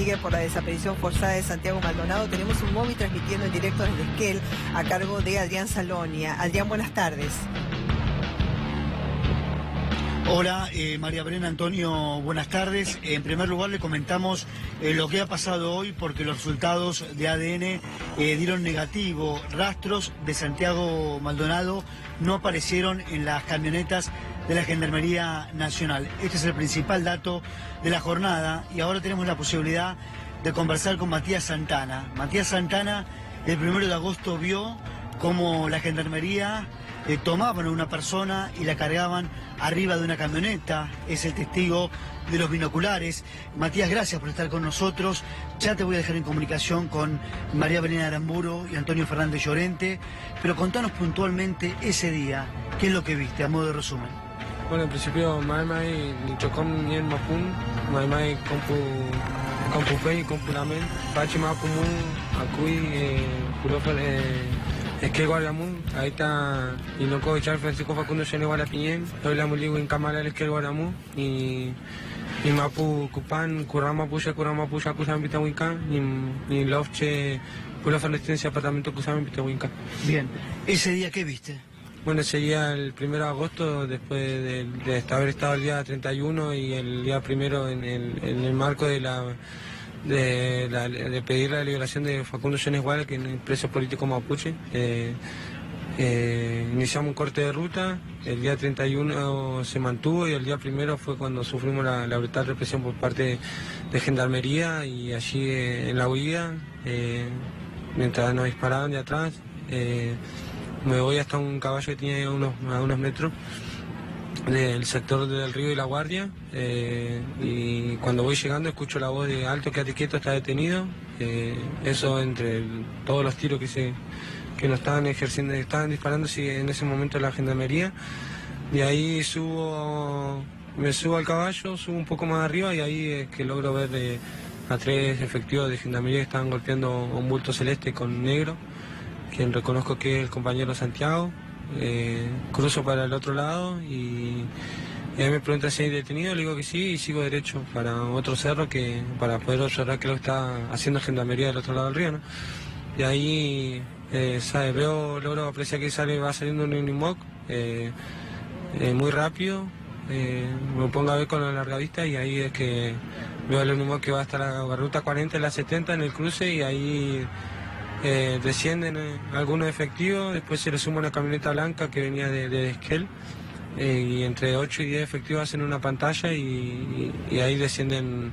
sigue por la desaparición forzada de Santiago Maldonado. Tenemos un móvil transmitiendo en directo desde Esquel a cargo de Adrián Salonia. Adrián, buenas tardes. Hola, María Belén, Antonio, buenas tardes. En primer lugar le comentamos lo que ha pasado hoy porque los resultados de ADN dieron negativo. Rastros de Santiago Maldonado no aparecieron en las camionetas de la Gendarmería Nacional. Este es el principal dato de la jornada y ahora tenemos la posibilidad de conversar con Matías Santana. Matías Santana el 1 de agosto vio cómo la Gendarmería tomaban a una persona y la cargaban arriba de una camioneta. Es el testigo de los binoculares. Matías, gracias por estar con nosotros. Ya te voy a dejar en comunicación con María Belén Aramburu y Antonio Fernández Llorente, pero contanos puntualmente ese día, ¿qué es lo que viste, a modo de resumen? Bueno, en principio, Maimai, Nichocom, Nien Mapun, Maimai, Compupei, Compulamen, Pachimapumun, Akui, Purofer, Esquel Guaramú, ahí está Inoco Echar Francisco Facundo Yene Guarapiñén, hoy la muligo en Cámara el Esquel Guaramú, y Mapu Cupan, Curama Puya, Cusan Pitahuinca, y Lofche, Pura Falestencia, Apartamento Cusan Pitahuinca. Bien, ¿ese día qué viste? Bueno, ese día el 1 de agosto, después de haber estado el día 31 y el día 1 en el marco de pedir la liberación de Facundo Ynes Guara, que es un preso político mapuche. Iniciamos un corte de ruta, el día 31 se mantuvo y el día 1 fue cuando sufrimos la brutal represión por parte de Gendarmería y allí en la huida, mientras nos disparaban de atrás, me voy hasta un caballo que tiene a unos metros del sector del río y la guardia, y cuando voy llegando escucho la voz de alto, quédate quieto, está detenido. Eso entre todos los tiros que nos estaban ejerciendo, estaban disparando en ese momento la Gendarmería. De ahí me subo al caballo, subo un poco más arriba y ahí es que logro ver a 3 efectivos de Gendarmería que estaban golpeando un bulto celeste con negro, quien reconozco que es el compañero Santiago. Cruzo para el otro lado y ahí me pregunta si hay detenido, le digo que sí y sigo derecho para otro cerro para poder observar qué es lo que está haciendo Gendarmería del otro lado del río, ¿no? Y ahí logro apreciar que va saliendo un Unimog muy rápido, me pongo a ver con la larga vista y ahí es que veo el Unimog que va hasta la ruta 40 y la 70 en el cruce y ahí descienden algunos efectivos, después se le suma una camioneta blanca que venía de Esquel, y entre 8 y 10 efectivos hacen una pantalla y ahí descienden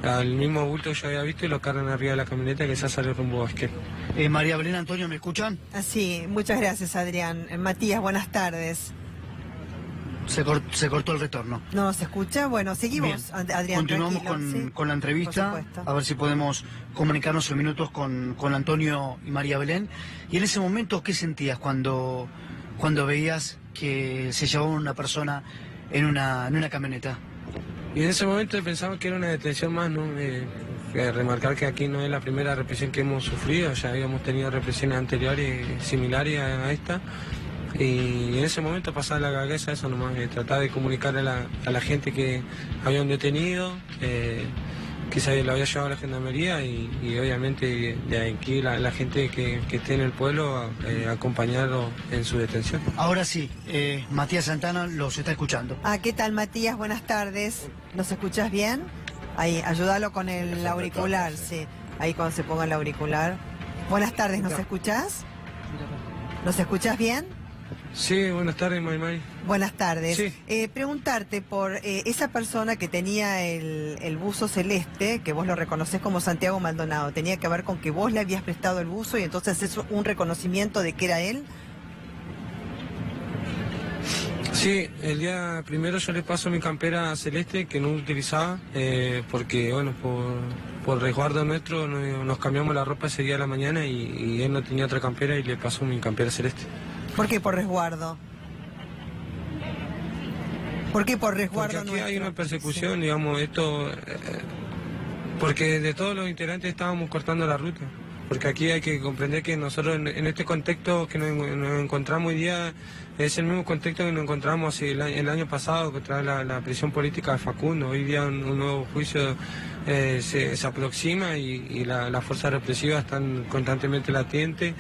al mismo bulto que yo había visto y lo cargan arriba de la camioneta que ya sale rumbo a Esquel. María Belén, Antonio, ¿me escuchan? Sí, muchas gracias, Adrián. Matías, buenas tardes. Se cortó el retorno. ¿No se escucha? Bueno, seguimos, Bien. Adrián. Continuamos con la entrevista, a ver si podemos comunicarnos en minutos con Antonio y María Belén. Y en ese momento, ¿qué sentías cuando veías que se llevaba una persona en una camioneta? Y en ese momento pensaba que era una detención más, ¿no? Remarcar que aquí no es la primera represión que hemos sufrido, ya habíamos tenido represiones anteriores similares a esta. Y en ese momento pasaba la cabeza eso nomás, tratar de comunicar a la gente que había un detenido, que se lo había llevado a la Gendarmería y obviamente de aquí la gente que esté en el pueblo acompañarlo en su detención. Ahora sí, Matías Santana los está escuchando. ¿Qué tal, Matías? Buenas tardes. ¿Nos escuchas bien? Ahí, ayúdalo con el auricular, sí. Ahí cuando se ponga el auricular. Buenas tardes, ¿nos escuchás? ¿Nos escuchás bien? Sí, buenas tardes, Maymay. Buenas tardes. Sí. Preguntarte por esa persona que tenía el buzo celeste, que vos lo reconocés como Santiago Maldonado, ¿tenía que ver con que vos le habías prestado el buzo y entonces es un reconocimiento de que era él? Sí, el día 1 yo le paso mi campera celeste que no utilizaba, porque bueno, por resguardo nuestro nos cambiamos la ropa ese día a la mañana y él no tenía otra campera y le paso mi campera celeste. ¿Por qué por resguardo? ¿Por qué por resguardo? Porque aquí hay una persecución, digamos, porque de todos los integrantes estábamos cortando la ruta. porque aquí hay que comprender que nosotros en este contexto que nos encontramos hoy día es el mismo contexto que nos encontramos el año pasado contra la presión política de Facundo. Hoy día un nuevo juicio se aproxima y las fuerzas represivas están constantemente latentes,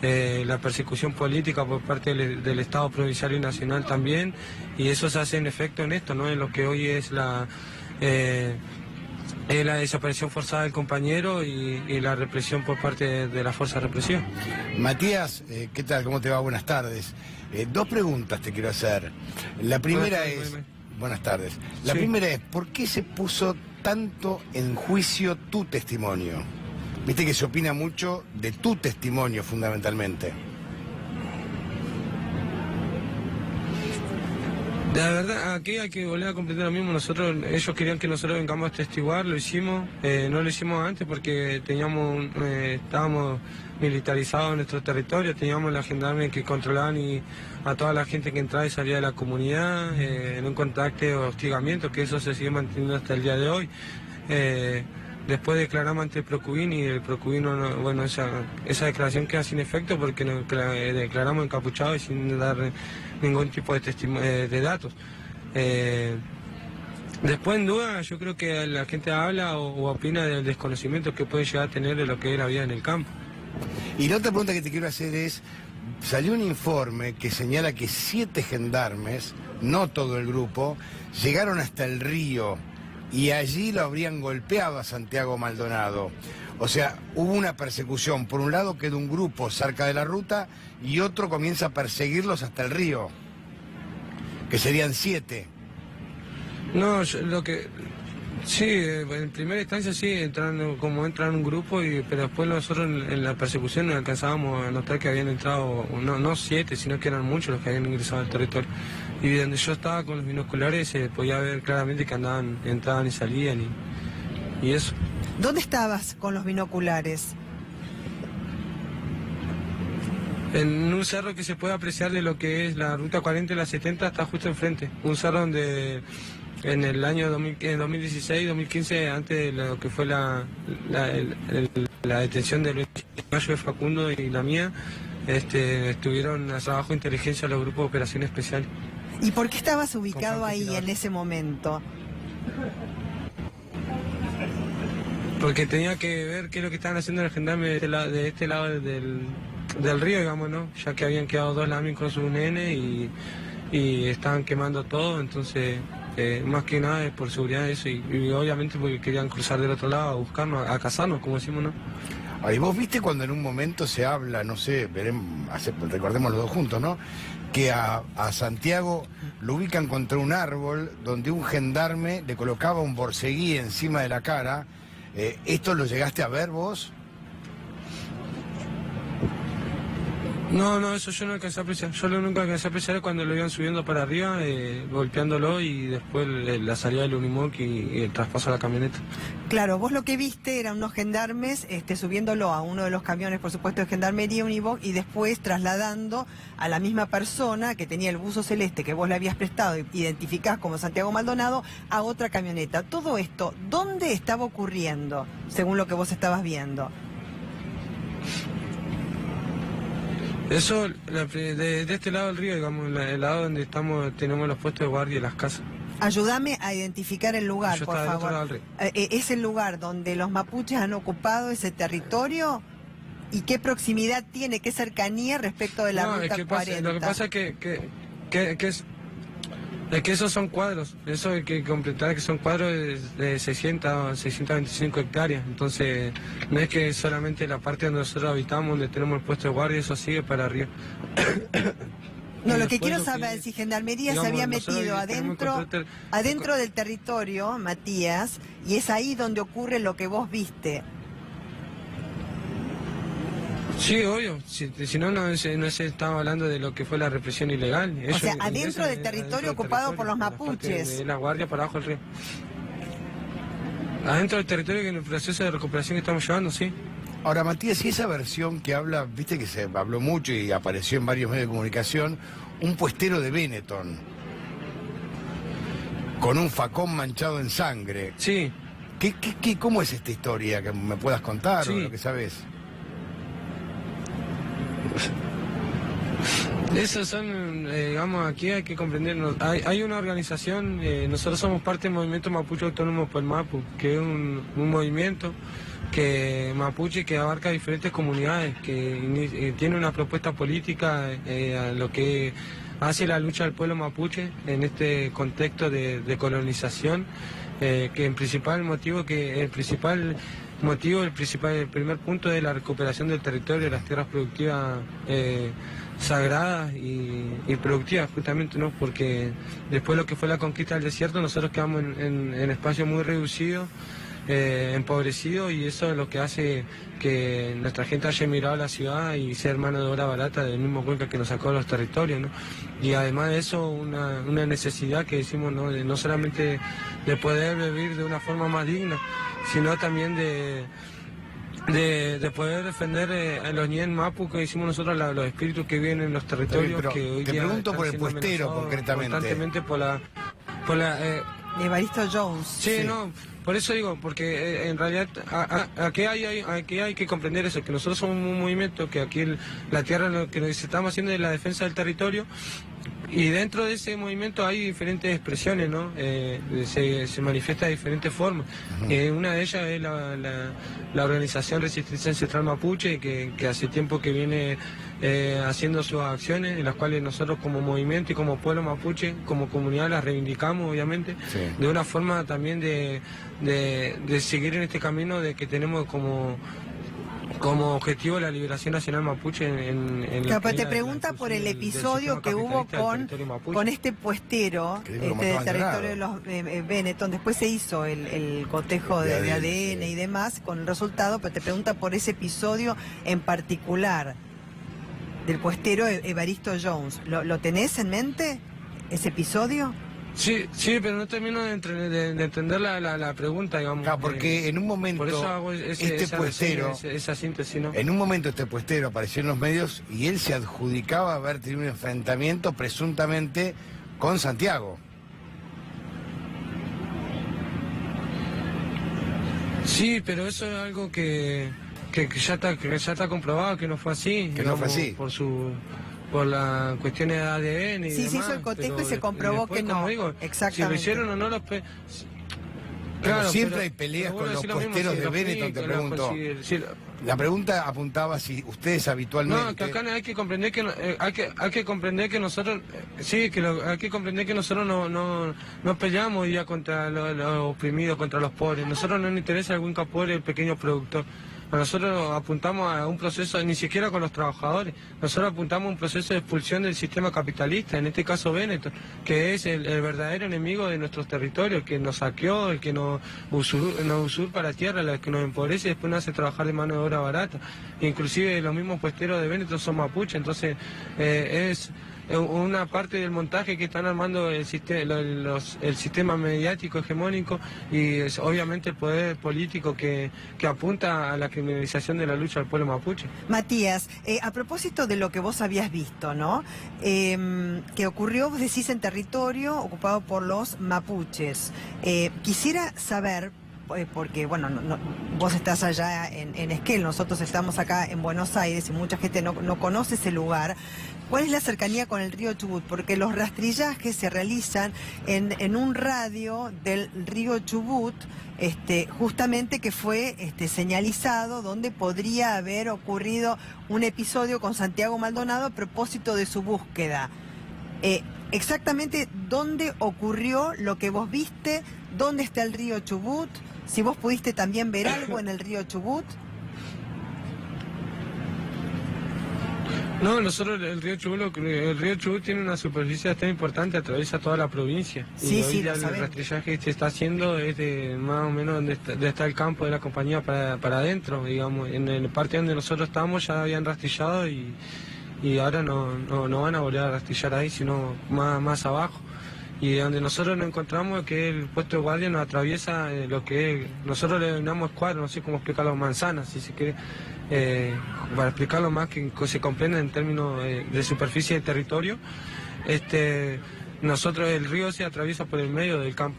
la persecución política por parte del Estado provincial y nacional también, y eso se hace en efecto en esto, ¿no? En lo que hoy es la desaparición forzada del compañero y la represión por parte de la fuerza represiva. Matías, ¿qué tal? ¿Cómo te va? Buenas tardes. Dos preguntas te quiero hacer. La primera es... Buenas tardes. La primera es, ¿por qué se puso tanto en juicio tu testimonio? Viste que se opina mucho de tu testimonio fundamentalmente. La verdad, aquí hay que volver a completar lo mismo. Ellos querían que nosotros vengamos a testiguar, lo hicimos. No lo hicimos antes porque estábamos militarizados en nuestro territorio, teníamos la gendarme que controlaban a toda la gente que entraba y salía de la comunidad, en un contacto de hostigamiento, que eso se sigue manteniendo hasta el día de hoy. Después declaramos ante el Procubín y el Procubín, bueno, esa declaración queda sin efecto porque nos declaramos encapuchados y sin dar ningún tipo de datos. Después, en duda, yo creo que la gente habla o opina del desconocimiento que puede llegar a tener de lo que es la vida en el campo. Y la otra pregunta que te quiero hacer es, salió un informe que señala que 7 gendarmes, no todo el grupo, llegaron hasta el río y allí lo habrían golpeado a Santiago Maldonado. O sea, hubo una persecución. Por un lado quedó un grupo cerca de la ruta y otro comienza a perseguirlos hasta el río, que serían 7. No, sí, en primera instancia sí, entran un grupo, pero después nosotros en la persecución nos alcanzábamos a notar que habían entrado, no 7, sino que eran muchos los que habían ingresado al territorio. Y donde yo estaba con los binoculares se podía ver claramente que entraban y salían y eso. ¿Dónde estabas con los binoculares? En un cerro que se puede apreciar de lo que es la ruta 40 y la 70, está justo enfrente. Un cerro donde en el año 2016-2015, antes de lo que fue la detención del 28 de mayo de Facundo y la mía, estuvieron a trabajo de inteligencia los grupos de operaciones especiales. ¿Y por qué estabas ubicado ahí en ese momento? Porque tenía que ver qué es lo que estaban haciendo los gendarmes de este lado del río, digamos, ¿no? Ya que habían quedado 2 lamis con sus nenes y estaban quemando todo, entonces más que nada es por seguridad de eso y obviamente porque querían cruzar del otro lado a buscarnos, a cazarnos, como decimos, ¿no? Ahí vos viste cuando en un momento se habla, no sé, recordemos los dos juntos, ¿no? Que a Santiago lo ubican contra un árbol donde un gendarme le colocaba un borceguí encima de la cara. ¿Esto lo llegaste a ver vos? No, eso yo no alcancé a apreciar. Yo lo único que alcancé a apreciar es cuando lo iban subiendo para arriba, golpeándolo y después la salida del Unimog y el traspaso a la camioneta. Claro, vos lo que viste eran unos gendarmes subiéndolo a uno de los camiones, por supuesto, de Gendarmería Unimog y después trasladando a la misma persona que tenía el buzo celeste que vos le habías prestado y identificás como Santiago Maldonado a otra camioneta. Todo esto, ¿dónde estaba ocurriendo, según lo que vos estabas viendo? Eso de este lado del río, digamos, el lado donde tenemos los puestos de guardia y las casas. Ayúdame a identificar el lugar, Yo por estaba del otro favor. lado del río. ¿Es el lugar donde los mapuches han ocupado ese territorio? ¿Y qué proximidad tiene, qué cercanía respecto de la ruta 40? Lo que pasa es que esos son cuadros, eso hay que completar que son cuadros de 625 hectáreas, entonces no es que solamente la parte donde nosotros habitamos, donde tenemos el puesto de guardia, eso sigue para arriba. No, lo que quiero saber es si Gendarmería se había metido adentro del territorio, Matías, y es ahí donde ocurre lo que vos viste. Sí, obvio. Si no se estaba hablando de lo que fue la represión ilegal. O sea, adentro del territorio ocupado por los mapuches. De la guardia para abajo del río. Adentro del territorio que en el proceso de recuperación que estamos llevando, sí. Ahora, Matías, y esa versión que habla, viste que se habló mucho y apareció en varios medios de comunicación, un puestero de Benetton, con un facón manchado en sangre. Sí. ¿Cómo es esta historia? ¿Que me puedas contar sí. o lo que sabes? Esos son, digamos, aquí hay que comprender, hay una organización, nosotros somos parte del movimiento Mapuche Autónomo por el Mapu, que es un movimiento mapuche que abarca diferentes comunidades, que tiene una propuesta política a lo que hace la lucha del pueblo mapuche en este contexto de colonización, que el primer punto es la recuperación del territorio, de las tierras productivas sagradas y productivas, justamente, ¿no? Porque después de lo que fue la conquista del desierto, nosotros quedamos en espacios muy reducidos, empobrecidos, y eso es lo que hace que nuestra gente haya emigrado a la ciudad y sea mano de obra barata del mismo Cuenca que nos sacó de los territorios, ¿no? Y además de eso, una necesidad que decimos, ¿no? No solamente de poder vivir de una forma más digna, sino también de poder defender a los Ñen Mapu, que decimos nosotros, los espíritus que viven en los territorios. Pero que hoy te día pregunto están por el siendo puestero amenazados concretamente. constantemente por la Evaristo Jones. Sí, no, por eso digo, porque en realidad aquí hay que comprender eso, que nosotros somos un movimiento, que aquí la tierra lo que nos estamos haciendo es la defensa del territorio, y dentro de ese movimiento hay diferentes expresiones, ¿no? Se manifiesta de diferentes formas. Una de ellas es la organización Resistencia Ancestral Mapuche, que hace tiempo que viene haciendo sus acciones, en las cuales nosotros como movimiento y como pueblo mapuche, como comunidad, las reivindicamos, obviamente, de una forma también de seguir en este camino de que tenemos como objetivo la liberación nacional mapuche Pero te pregunta por el episodio que hubo con este puestero del territorio de los Benetton. Después se hizo el cotejo de ADN y demás con el resultado, pero te pregunta por ese episodio en particular del puestero Evaristo Jones. ¿Lo tenés en mente, ese episodio? Sí, pero no termino de entender la pregunta, digamos. Claro, porque en un momento por eso hago esa síntesis, ¿no? En un momento este puestero apareció en los medios y él se adjudicaba haber tenido un enfrentamiento presuntamente con Santiago. Sí, pero eso es algo que ya está comprobado que no fue así. Que no fue así. Por las cuestiones de ADN y sí, demás. Se hizo el cotejo y se comprobó después, que no. Digo, exactamente. Si lo hicieron o no los... Claro, siempre hay peleas con los puesteros de Benetton, te pregunto. La pregunta apuntaba si ustedes habitualmente... No, que acá hay que comprender que hay que comprender que nosotros hay que comprender que nosotros no peleamos ya contra los oprimidos, contra los pobres. Nosotros no nos interesa el Cuenca pobre, el pequeño productor. Nosotros apuntamos a un proceso, ni siquiera con los trabajadores, nosotros apuntamos a un proceso de expulsión del sistema capitalista, en este caso Benetton, que es el verdadero enemigo de nuestros territorios, que nos saqueó, el que nos usurpa la tierra, el que nos empobrece y después nos hace trabajar de mano de obra barata. Inclusive los mismos puesteros de Benetton son mapuches, entonces es una parte del montaje que están armando el sistema mediático hegemónico y obviamente el poder político que apunta a la criminalización de la lucha del pueblo mapuche. Matías, a propósito de lo que vos habías visto, ¿no? Que ocurrió, vos decís, en territorio ocupado por los mapuches. Quisiera saber, porque bueno, vos estás allá en Esquel, nosotros estamos acá en Buenos Aires y mucha gente no conoce ese lugar. ¿Cuál es la cercanía con el río Chubut? Porque los rastrillajes se realizan en un radio del río Chubut, justamente que fue señalizado, donde podría haber ocurrido un episodio con Santiago Maldonado a propósito de su búsqueda. Exactamente dónde ocurrió lo que vos viste, dónde está el río Chubut, si vos pudiste también ver algo en el río Chubut. No, nosotros el río Chubut tiene una superficie bastante importante, atraviesa toda la provincia. Sí, y hoy sí, ya el rastrillaje que se está haciendo es de más o menos donde está el campo de la compañía para adentro, digamos. En el parte donde nosotros estamos ya habían rastrillado y ahora no van a volver a rastrillar ahí, sino más abajo. Y donde nosotros nos encontramos, que el puesto de guardia nos atraviesa lo que nosotros le denominamos escuadra, no sé cómo explicarlo, manzanas, si se quiere, para explicarlo más que se comprenda en términos de superficie de territorio. Nosotros, el río se atraviesa por el medio del campo.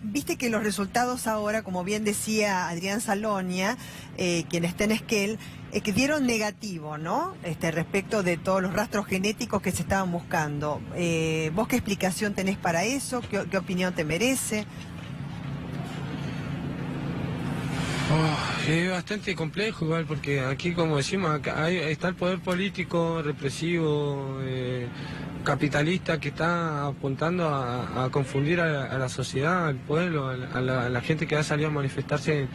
Viste que los resultados ahora, como bien decía Adrián Salonia, quien está en Esquel, que dieron negativo, ¿no? Respecto de todos los rastros genéticos que se estaban buscando. ¿Vos qué explicación tenés para eso? ¿Qué opinión te merece? Es bastante complejo igual, porque aquí, como decimos, acá está el poder político represivo, capitalista, que está apuntando a confundir a la sociedad, al pueblo, a la gente que ha salido a manifestarse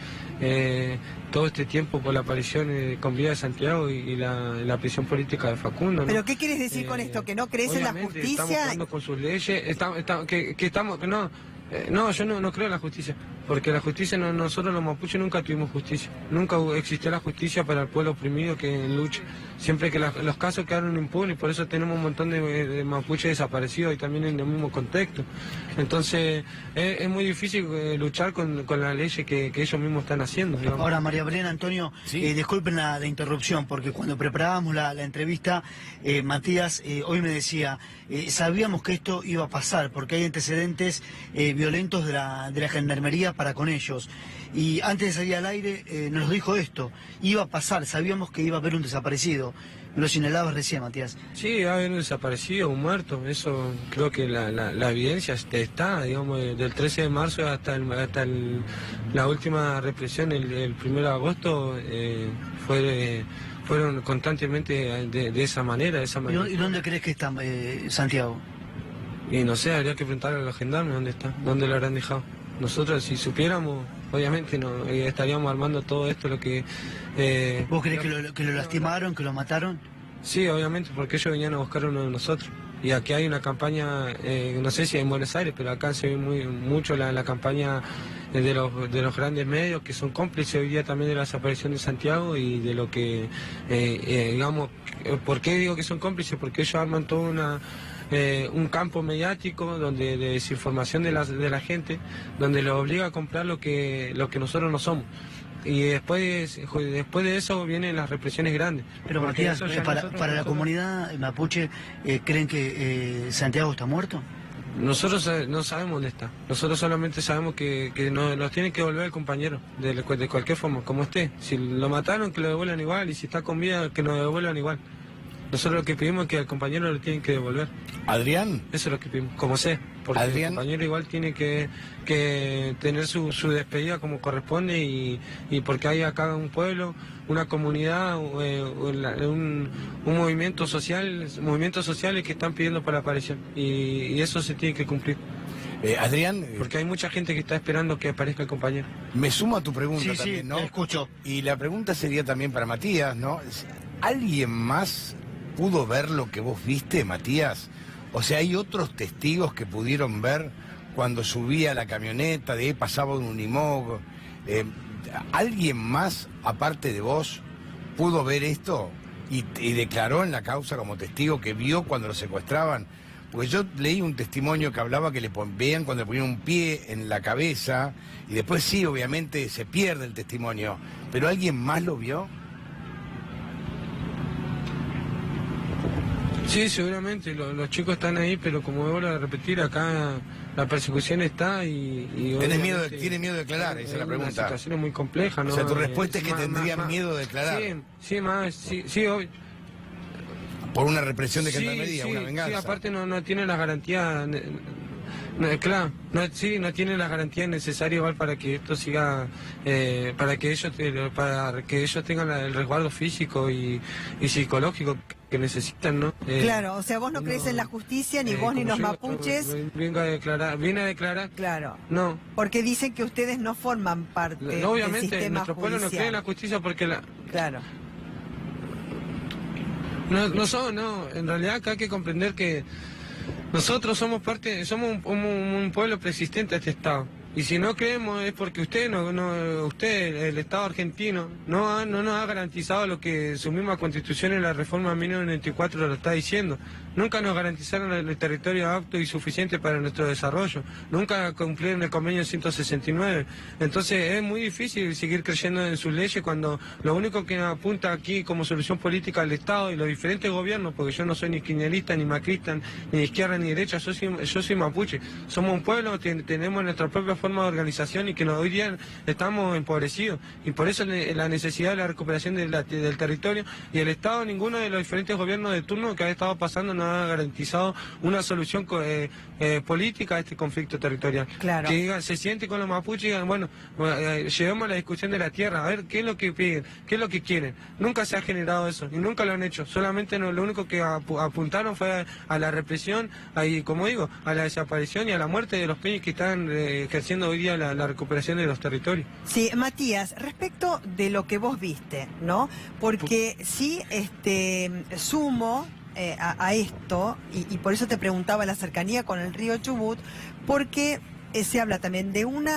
todo este tiempo por la aparición con vida de Santiago y la prisión política de Facundo, ¿no? ¿Pero qué quieres decir con esto? ¿Que no crees en la justicia? Estamos jugando con sus leyes, no, yo no creo en la justicia, porque la justicia, nosotros los mapuches nunca tuvimos justicia, nunca existió la justicia para el pueblo oprimido que lucha, siempre que los casos quedaron impunes, por eso tenemos un montón de mapuches desaparecidos y también en el mismo contexto. Entonces es muy difícil luchar con las leyes que ellos mismos están haciendo, digamos. Ahora, María Brena, Antonio, ¿Sí? Disculpen la interrupción, porque cuando preparábamos la entrevista, Matías hoy me decía, sabíamos que esto iba a pasar, porque hay antecedentes violentos de la gendarmería para con ellos. Y antes de salir al aire nos dijo esto, iba a pasar, sabíamos que iba a haber un desaparecido. Lo señalabas recién, Matías. Sí, va a haber un desaparecido, un muerto, eso creo que la evidencia está, digamos, del 13 de marzo hasta la última represión, el 1 de agosto, fueron constantemente de esa manera, ¿Y dónde crees que está Santiago? Y no sé, habría que preguntarle a los gendarmes dónde está, dónde lo habrán dejado. Nosotros, si supiéramos, obviamente no estaríamos armando todo esto, lo que... ¿Vos crees que lo lastimaron, que lo mataron? Sí, obviamente, porque ellos venían a buscar a uno de nosotros. Y aquí hay una campaña, no sé si en Buenos Aires, pero acá se ve mucho la campaña de los grandes medios, que son cómplices hoy día también de la desaparición de Santiago y de lo que, digamos, ¿por qué digo que son cómplices? Porque ellos arman toda un campo mediático de desinformación de la gente, donde los obliga a comprar lo que nosotros no somos. Y después de eso vienen las represiones grandes. Pero Matías, para la comunidad mapuche, ¿creen que Santiago está muerto? Nosotros no sabemos dónde está. Nosotros solamente sabemos que nos tiene que devolver el compañero, de cualquier forma, como esté. Si lo mataron, que lo devuelvan igual, y si está con vida, que nos devuelvan igual. Nosotros lo que pedimos es que al compañero lo tienen que devolver. Adrián. Eso es lo que pedimos, como sé. Porque Adrián, el compañero igual tiene que tener su despedida como corresponde, y porque hay acá un pueblo, una comunidad, un movimientos sociales que están pidiendo para la aparición. Y eso se tiene que cumplir. Adrián, Porque hay mucha gente que está esperando que aparezca el compañero. me sumo a tu pregunta Sí, también, sí, ¿no? te escucho. Y la pregunta sería también para Matías, ¿no? ¿Alguien más pudo ver lo que vos viste, Matías? O sea, ¿hay otros testigos que pudieron ver cuando subía la camioneta, de ahí pasaba un Unimog? ¿Alguien más, aparte de vos, pudo ver esto y declaró en la causa como testigo que vio cuando lo secuestraban? Porque yo leí un testimonio que hablaba que veían cuando le ponían un pie en la cabeza, y después sí, obviamente, se pierde el testimonio. ¿Pero alguien más lo vio? Sí, seguramente, los chicos están ahí, pero como vuelvo a repetir, acá la persecución está y ¿Tiene miedo de declarar? Esa es la pregunta. La situación es muy compleja, ¿no? O sea, tu respuesta es que tendrían miedo de declarar. Sí, obvio. Por una represión de Sí, gendarmería, sí, una venganza. Sí, aparte no tiene las garantías, claro, no tiene las garantías necesarias igual para que esto siga, para que ellos tengan el resguardo físico y psicológico que necesitan, ¿no? Claro, o sea, vos no crees en la justicia, ni vos ni los mapuches. Viene a declarar. Claro. No. Porque dicen que ustedes no forman parte del Obviamente, sistema nuestro pueblo no cree en la justicia porque Claro. No, en realidad acá hay que comprender que nosotros somos un pueblo preexistente a este Estado. Y si no creemos es porque usted, el Estado argentino, no nos ha garantizado lo que su misma Constitución en la reforma 1994 lo está diciendo. Nunca nos garantizaron el territorio apto y suficiente para nuestro desarrollo. Nunca cumplieron el convenio 169. Entonces es muy difícil seguir creyendo en sus leyes cuando lo único que apunta aquí como solución política al Estado y los diferentes gobiernos, porque yo no soy ni kirchnerista, ni macrista, ni de izquierda ni derecha, yo soy mapuche. Somos un pueblo, tenemos nuestra propia forma de organización y que hoy día estamos empobrecidos. Y por eso la necesidad de la recuperación del territorio y el Estado, ninguno de los diferentes gobiernos de turno que ha estado pasando no ha garantizado una solución política a este conflicto territorial. Claro. Que digan, se siente con los mapuches y digan, bueno, llevemos a la discusión de la tierra, a ver qué es lo que piden, qué es lo que quieren. Nunca se ha generado eso y nunca lo han hecho. Solamente lo único que apuntaron fue a la represión, y como digo, a la desaparición y a la muerte de los peñas que están ejerciendo hoy día la recuperación de los territorios. Sí, Matías, respecto de lo que vos viste, ¿no? Porque sí, sumo a esto, y por eso te preguntaba la cercanía con el río Chubut, porque se habla también de un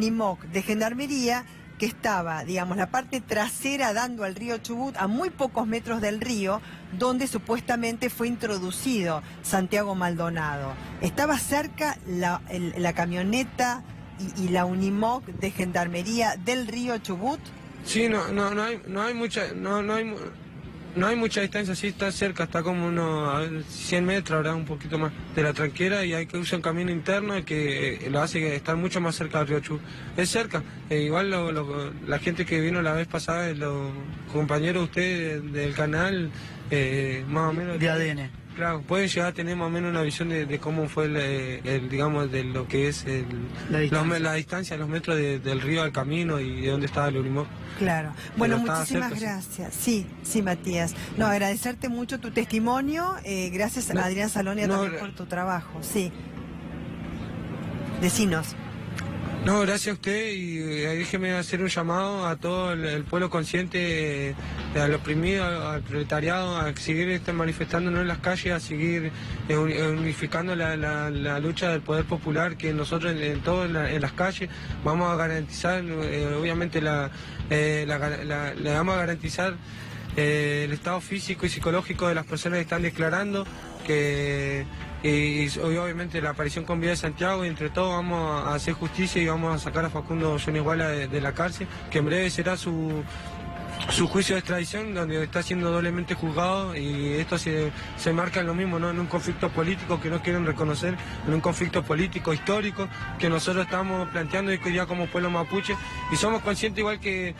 IMOC de gendarmería que estaba, digamos, la parte trasera dando al río Chubut a muy pocos metros del río, donde supuestamente fue introducido Santiago Maldonado. ¿Estaba cerca la camioneta y la Unimoc de gendarmería del río Chubut? Sí, no hay mucha distancia, sí está cerca, está como unos 100 metros, habrá un poquito más de la tranquera, y hay que usar un camino interno que lo hace estar mucho más cerca del río Chubut. Es cerca, igual la gente que vino la vez pasada, los compañeros de ustedes del canal, más o menos... De ADN. Claro, pueden llegar a tener más o menos una visión de cómo fue digamos, de lo que es la distancia, los metros del río al camino y de dónde estaba el Unimoc. Claro. Bueno, muchísimas cerca, gracias. Sí, Matías. No, agradecerte mucho tu testimonio. Gracias a Adrián Salonia también por tu trabajo. Sí. Decinos. No, gracias a usted, y déjeme hacer un llamado a todo el pueblo consciente, al oprimido, al proletariado, a seguir manifestándonos en las calles, a seguir unificando la lucha del poder popular, que nosotros en las calles vamos a garantizar, obviamente le vamos a garantizar el estado físico y psicológico de las personas que están declarando, y obviamente la aparición con vida de Santiago, y entre todos vamos a hacer justicia y vamos a sacar a Facundo Yoniguala de la cárcel, que en breve será su juicio de extradición, donde está siendo doblemente juzgado, y esto se marca en lo mismo, ¿no? En un conflicto político que no quieren reconocer, en un conflicto político histórico que nosotros estamos planteando hoy día como pueblo mapuche, y somos conscientes igual que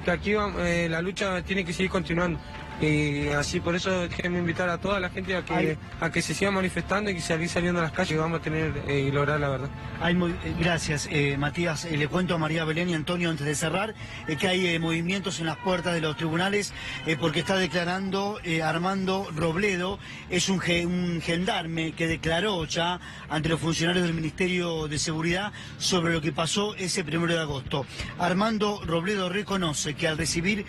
aquí la lucha tiene que seguir continuando. Y así, por eso déjenme invitar a toda la gente a que se siga manifestando y que seguir saliendo a las calles, que vamos a tener y lograr la verdad. Gracias, Matías. Le cuento a María Belén y Antonio antes de cerrar que hay movimientos en las puertas de los tribunales porque está declarando Armando Robledo, es un gendarme que declaró ya ante los funcionarios del Ministerio de Seguridad sobre lo que pasó ese 1 de agosto. Armando Robledo reconoce que al recibir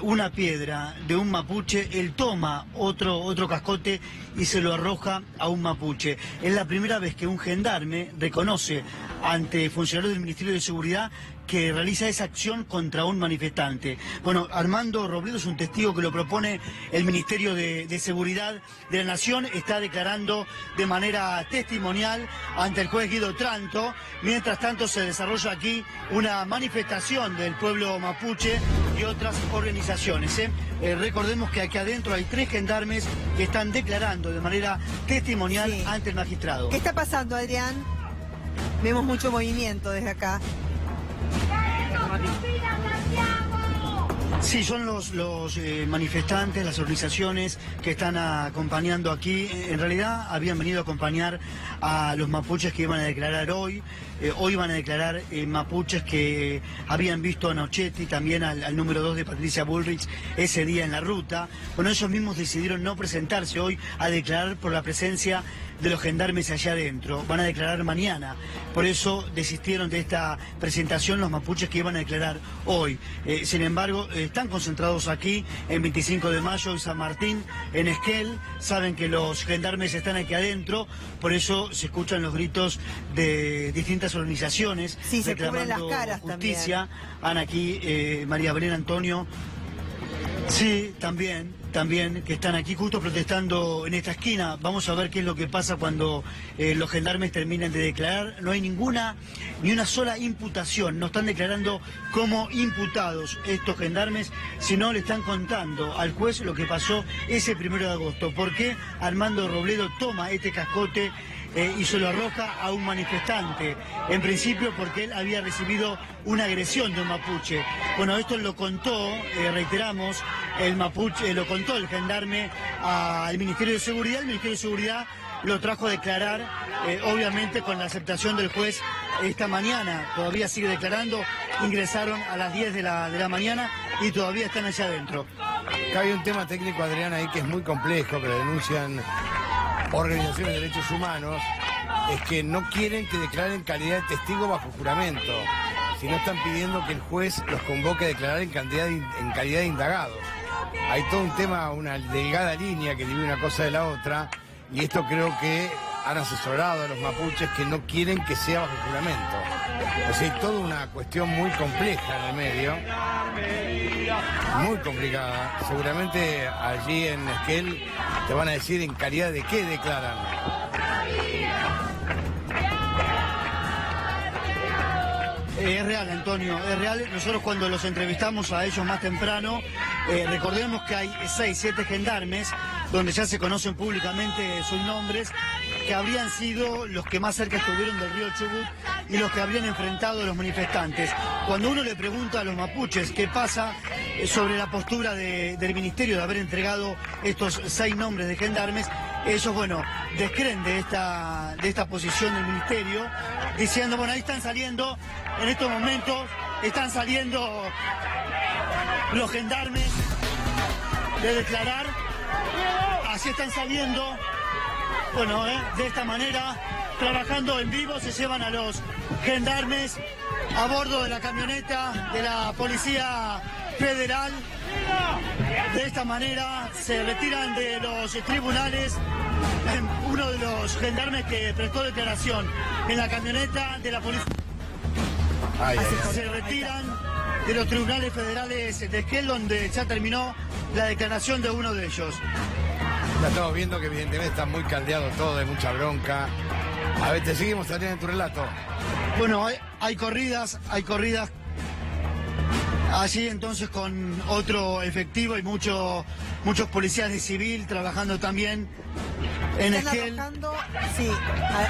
una piedra de un mapuche, él toma otro cascote y se lo arroja a un mapuche. Es la primera vez que un gendarme reconoce ante funcionarios del Ministerio de Seguridad que realiza esa acción contra un manifestante. Bueno, Armando Robledo es un testigo que lo propone el Ministerio de Seguridad de la Nación, está declarando de manera testimonial ante el juez Guido Tranto. Mientras tanto se desarrolla aquí una manifestación del pueblo mapuche y otras organizaciones. Recordemos que aquí adentro hay 3 gendarmes que están declarando de manera testimonial ante el magistrado. ¿Qué está pasando, Adrián? Vemos mucho movimiento desde acá. Sí, son los manifestantes, las organizaciones que están acompañando aquí. En realidad habían venido a acompañar a los mapuches que iban a declarar hoy. Hoy van a declarar mapuches que habían visto a Nochetti, también al número 2 de Patricia Bullrich ese día en la ruta. Bueno, ellos mismos decidieron no presentarse hoy a declarar por la presencia de los gendarmes allá adentro. Van a declarar mañana. Por eso desistieron de esta presentación los mapuches que iban a declarar hoy. Sin embargo, están concentrados aquí en 25 de mayo, en San Martín, en Esquel. Saben que los gendarmes están aquí adentro, por eso se escuchan los gritos de distintas organizaciones. Sí, se cubren las reclamando caras justicia. Han aquí María Belén Antonio. Sí, también, que están aquí justo protestando en esta esquina. Vamos a ver qué es lo que pasa cuando los gendarmes terminan de declarar. No hay ni una sola imputación. No están declarando como imputados estos gendarmes, sino le están contando al juez lo que pasó ese 1 de agosto. ¿Por qué Armando Robledo toma este cascote y se lo arroja a un manifestante? En principio porque él había recibido una agresión de un mapuche. Bueno, esto lo contó, reiteramos, el mapuche, lo contó el gendarme al Ministerio de Seguridad. El Ministerio de Seguridad lo trajo a declarar, obviamente con la aceptación del juez esta mañana. Todavía sigue declarando, ingresaron a las 10 de la mañana y todavía están allá adentro. Acá hay un tema técnico, Adrián, ahí que es muy complejo, que lo denuncian organizaciones de derechos humanos, es que no quieren que declaren calidad de testigo bajo juramento, sino están pidiendo que el juez los convoque a declarar en calidad de indagados. Hay todo un tema, una delgada línea que divide una cosa de la otra, y esto creo que han asesorado a los mapuches que no quieren que sea bajo juramento. O sea, hay toda una cuestión muy compleja en el medio, muy complicada. Seguramente allí en Esquel te van a decir en calidad de qué declaran. Es real, Antonio, es real. Nosotros cuando los entrevistamos a ellos más temprano, recordemos que hay 6, 7 gendarmes, donde ya se conocen públicamente sus nombres, que habrían sido los que más cerca estuvieron del río Chubut y los que habrían enfrentado a los manifestantes. Cuando uno le pregunta a los mapuches qué pasa sobre la postura del ministerio de haber entregado estos 6 nombres de gendarmes, ellos, bueno, descreen de esta posición del ministerio, diciendo, bueno, ahí están saliendo, en estos momentos, están saliendo los gendarmes de declarar, así están saliendo, bueno, de esta manera, trabajando en vivo, se llevan a los gendarmes a bordo de la camioneta de la Policía Federal. De esta manera se retiran de los tribunales. Uno de los gendarmes que prestó declaración en la camioneta de la policía se retiran de los tribunales federales de Esquel, donde ya terminó la declaración de uno de ellos. Ya estamos viendo que evidentemente está muy caldeado todo, hay mucha bronca. A ver, te seguimos también en tu relato. Bueno, hay corridas allí entonces con otro efectivo y muchos policías de civil trabajando también en Esquel. Sí,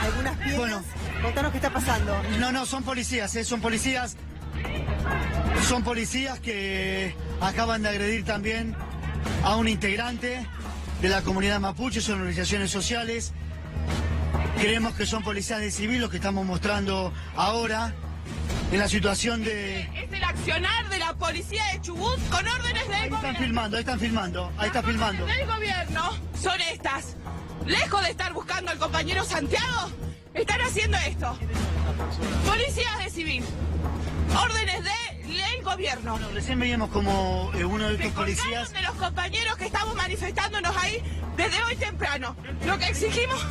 algunas piedras. Bueno, contanos qué está pasando. No, son policías, son policías que acaban de agredir también a un integrante de la comunidad mapuche, son organizaciones sociales. Creemos que son policías de civil los que estamos mostrando ahora en la situación de... Es el accionar de la policía de Chubut con órdenes del gobierno. Ahí están filmando. Del gobierno son estas. Lejos de estar buscando al compañero Santiago, están haciendo esto. Policías de civil. Órdenes del gobierno. Bueno, recién veíamos como uno de estos policías... de los compañeros que estamos manifestándonos ahí desde hoy temprano. Lo que exigimos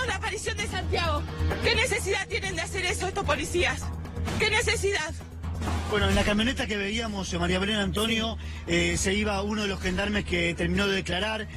la aparición de Santiago. ¿Qué necesidad tienen de hacer eso estos policías? ¿Qué necesidad? Bueno, en la camioneta que veíamos, María Belén Antonio, se iba uno de los gendarmes que terminó de declarar.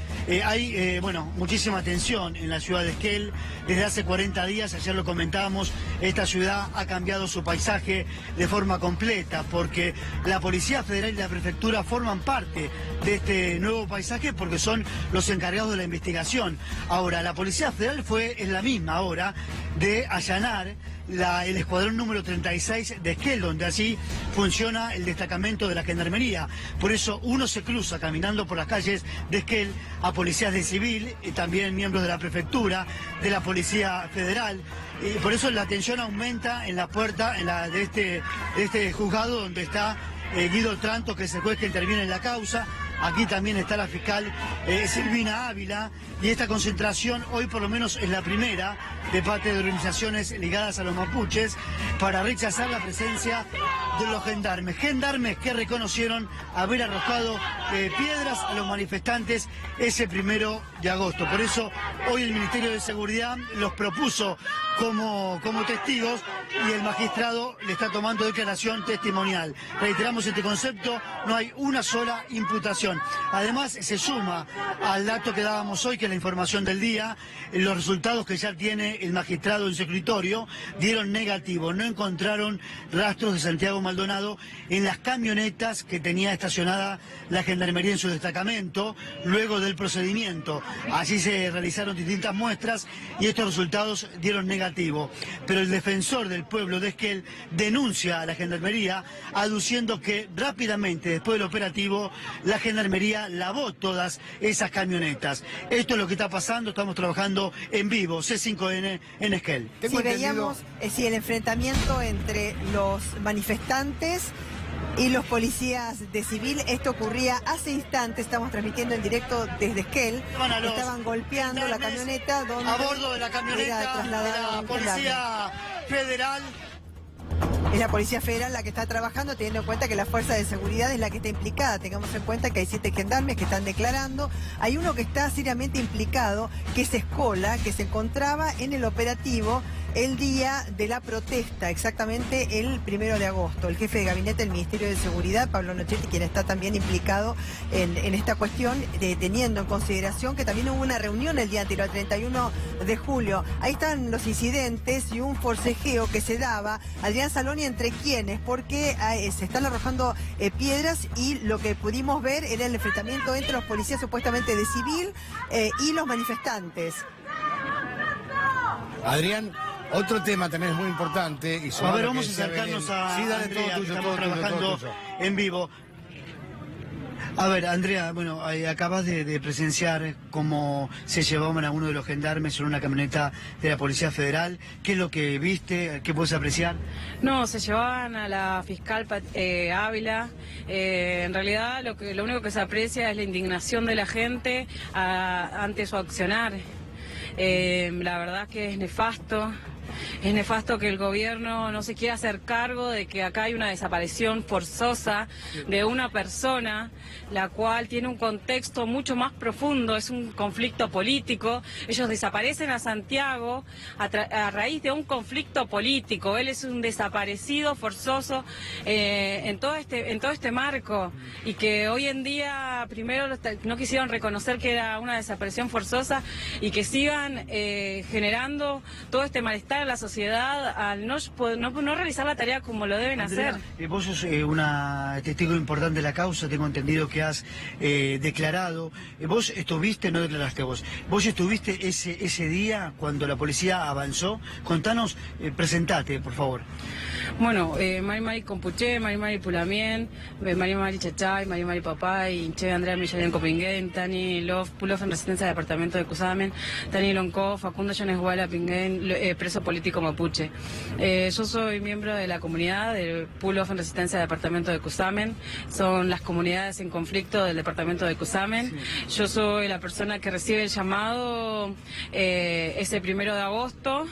Hay, muchísima tensión en la ciudad de Esquel. Desde hace 40 días, ayer lo comentábamos, esta ciudad ha cambiado su paisaje de forma completa, porque la Policía Federal y la Prefectura forman parte de este nuevo paisaje porque son los encargados de la investigación. Ahora, la Policía Federal es la misma ahora de allanar el escuadrón número 36 de Esquel, donde así funciona el destacamento de la Gendarmería. Por eso uno se cruza caminando por las calles de Esquel a policías de civil y también miembros de la Prefectura, de la Policía Federal. Y por eso la tensión aumenta en la puerta de este juzgado donde está Guido Tranto, que es el juez que interviene en la causa. Aquí también está la fiscal Silvina Ávila, y esta concentración hoy por lo menos es la primera de parte de organizaciones ligadas a los mapuches para rechazar la presencia de los gendarmes. Gendarmes que reconocieron haber arrojado piedras a los manifestantes ese 1 de agosto. Por eso hoy el Ministerio de Seguridad los propuso como testigos y el magistrado le está tomando declaración testimonial. Reiteramos este concepto, no hay una sola imputación. Además se suma al dato que dábamos hoy, que es la información del día, los resultados que ya tiene el magistrado en su escritorio dieron negativo, no encontraron rastros de Santiago Maldonado en las camionetas que tenía estacionada la Gendarmería en su destacamento luego del procedimiento. Allí se realizaron distintas muestras y estos resultados dieron negativo. Pero el defensor del pueblo de Esquel denuncia a la Gendarmería aduciendo que rápidamente después del operativo la Gendarmería lavó todas esas camionetas. Esto es lo que está pasando, estamos trabajando en vivo, C5N en Esquel. Si veíamos el enfrentamiento entre los manifestantes y los policías de civil, esto ocurría hace instantes, estamos transmitiendo en directo desde Esquel, estaban golpeando la camioneta donde a bordo de la camioneta de la Policía Federal. Es la Policía Federal la que está trabajando, teniendo en cuenta que la Fuerza de Seguridad es la que está implicada. Tengamos en cuenta que hay 7 gendarmes que están declarando. Hay uno que está seriamente implicado, que es Escola, que se encontraba en el operativo el día de la protesta, exactamente el 1 de agosto. El jefe de gabinete del Ministerio de Seguridad, Pablo Nochetti, quien está también implicado en esta cuestión, teniendo en consideración que también hubo una reunión el día anterior, el 31 de julio. Ahí están los incidentes y un forcejeo que se daba, Adrián Saloni, entre quienes, porque se están arrojando piedras, y lo que pudimos ver era el enfrentamiento entre los policías supuestamente de civil y los manifestantes. Adrián, otro tema también es muy importante. Y a ver, vamos a acercarnos a sí, dale, Andrea, todo tuyo, estamos trabajando todo tuyo. en vivo. A ver, Andrea, bueno, acabas de presenciar cómo se llevaban a uno de los gendarmes en una camioneta de la Policía Federal. ¿Qué es lo que viste? ¿Qué puedes apreciar? No, se llevaban a la fiscal Ávila. En realidad lo único que se aprecia es la indignación de la gente ante su accionar. La verdad que es nefasto. Es nefasto que el gobierno no se quiera hacer cargo de que acá hay una desaparición forzosa de una persona, la cual tiene un contexto mucho más profundo, es un conflicto político. Ellos desaparecen a Santiago a raíz de un conflicto político. Él es un desaparecido forzoso en todo este marco, y que hoy en día primero no quisieron reconocer que era una desaparición forzosa, y que sigan generando todo este malestar a la sociedad al no realizar la tarea como lo deben Andrea, hacer. Vos sos una testigo importante de la causa, tengo entendido que has declarado. ¿Vos estuviste, no declaraste vos, vos estuviste ese día cuando la policía avanzó? Contanos, presentate, por favor. Bueno, Mari Compuché, Mari Pulamien, Mari Chachay, Mari Papay, Inche Andrea Millán Copinguén, Tani Love, Pulof en resistencia del departamento de Cusamen, Tani Lonco, Facundo Jones Guala Pinguén, preso político mapuche. Yo soy miembro de la comunidad del Pulof en resistencia del departamento de Cusamen. Son las comunidades en conflicto del departamento de Cusamen. Sí. Yo soy la persona que recibe el llamado ese 1 de agosto,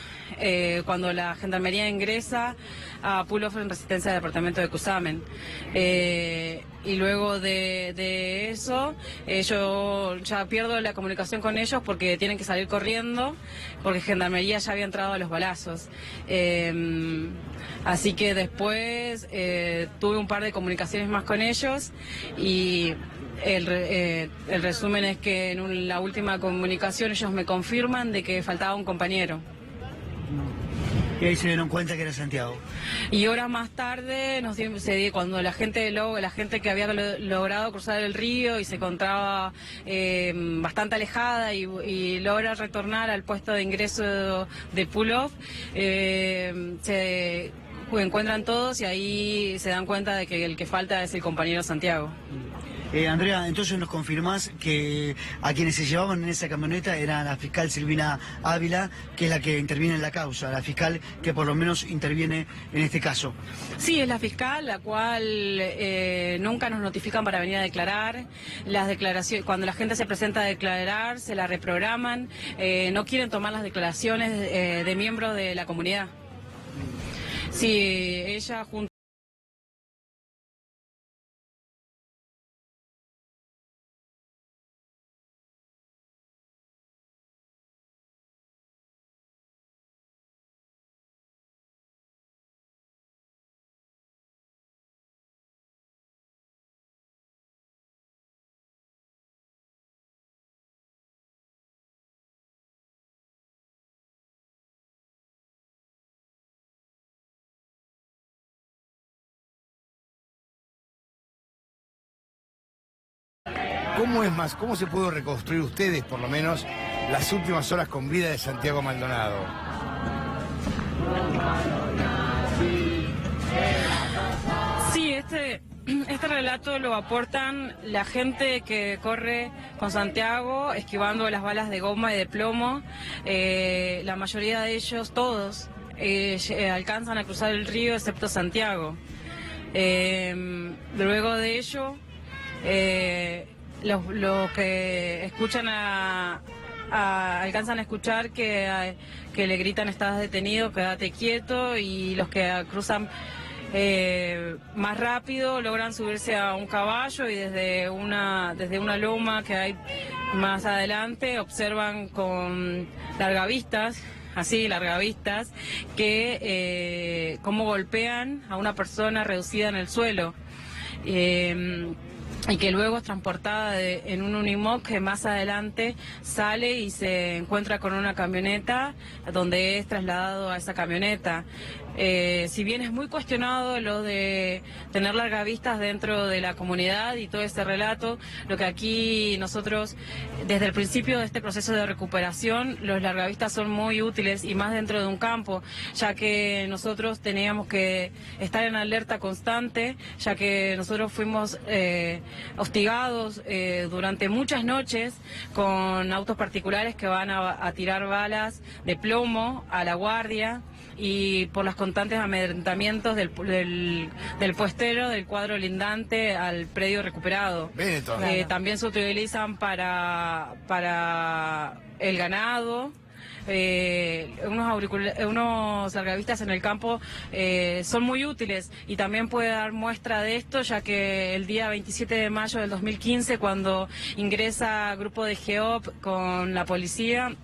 cuando la Gendarmería ingresa a Pulof en resistencia del departamento de Cusamen. Y luego de eso, yo ya pierdo la comunicación con ellos porque tienen que salir corriendo, porque Gendarmería ya había entrado a los balazos. Así que después tuve un par de comunicaciones más con ellos, y el resumen es que en la última comunicación ellos me confirman de que faltaba un compañero. Y ahí se dieron cuenta que era Santiago. Y horas más tarde, cuando la gente que había logrado cruzar el río y se encontraba bastante alejada y logra retornar al puesto de ingreso de Pulof, se encuentran todos, y ahí se dan cuenta de que el que falta es el compañero Santiago. Andrea, entonces nos confirmás que a quienes se llevaban en esa camioneta era la fiscal Silvina Ávila, que es la que interviene en la causa, la fiscal que por lo menos interviene en este caso. Sí, es la fiscal, la cual nunca nos notifican para venir a declarar. Las declaraciones, cuando la gente se presenta a declarar, se la reprograman. No quieren tomar las declaraciones de miembros de la comunidad. Sí, ella junto. ¿Cómo se pudo reconstruir ustedes, por lo menos, las últimas horas con vida de Santiago Maldonado? Sí, este relato lo aportan la gente que corre con Santiago, esquivando las balas de goma y de plomo. La mayoría de ellos, todos, alcanzan a cruzar el río, excepto Santiago. Luego de ello, los que escuchan alcanzan a escuchar que le gritan "estás detenido, quédate quieto", y los que cruzan más rápido logran subirse a un caballo y desde una loma que hay más adelante observan con largavistas, que cómo golpean a una persona reducida en el suelo. Y que luego es transportada en un Unimog que más adelante sale y se encuentra con una camioneta donde es trasladado a esa camioneta. Si bien es muy cuestionado lo de tener largavistas dentro de la comunidad y todo ese relato, lo que aquí nosotros, desde el principio de este proceso de recuperación, los largavistas son muy útiles y más dentro de un campo, ya que nosotros teníamos que estar en alerta constante, ya que nosotros fuimos hostigados durante muchas noches con autos particulares que van a tirar balas de plomo a la guardia, y por los constantes amedrentamientos del puestero del cuadro lindante al predio recuperado. También se utilizan para el ganado. Unos largavistas en el campo son muy útiles, y también puede dar muestra de esto, ya que el día 27 de mayo del 2015, cuando ingresa grupo de GEOP con la policía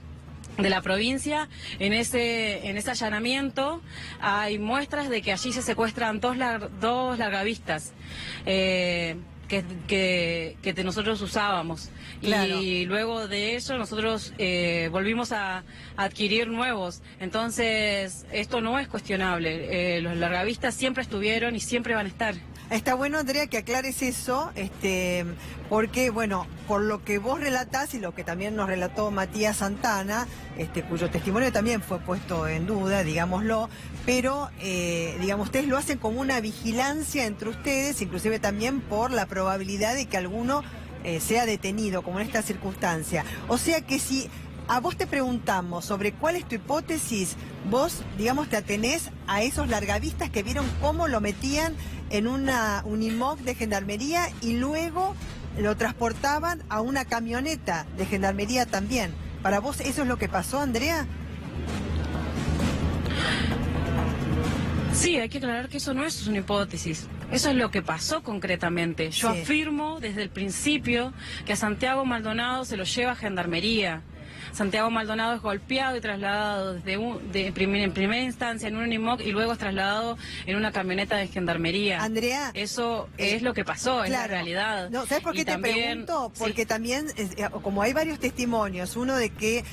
de la provincia, en ese allanamiento hay muestras de que allí se secuestran dos largavistas que nosotros usábamos. Claro. Y luego de eso nosotros volvimos a adquirir nuevos. Entonces esto no es cuestionable. Los largavistas siempre estuvieron y siempre van a estar. Está bueno, Andrea, que aclares eso, porque, bueno, por lo que vos relatás y lo que también nos relató Matías Santana, cuyo testimonio también fue puesto en duda, digámoslo, pero, ustedes lo hacen como una vigilancia entre ustedes, inclusive también por la probabilidad de que alguno sea detenido, como en esta circunstancia. O sea que si a vos te preguntamos sobre cuál es tu hipótesis, vos, te atenés a esos largavistas que vieron cómo lo metían en una Unimog de Gendarmería y luego lo transportaban a una camioneta de Gendarmería también. ¿Para vos eso es lo que pasó, Andrea? Sí, hay que aclarar que eso no es una hipótesis. Eso es lo que pasó concretamente. Yo afirmo desde el principio que a Santiago Maldonado se lo lleva a Gendarmería. Santiago Maldonado es golpeado y trasladado en primera instancia en un Unimog y luego es trasladado en una camioneta de Gendarmería. Andrea, eso es lo que pasó, claro, es la realidad. No, ¿sabes por qué te pregunto? Porque también, como hay varios testimonios, uno de que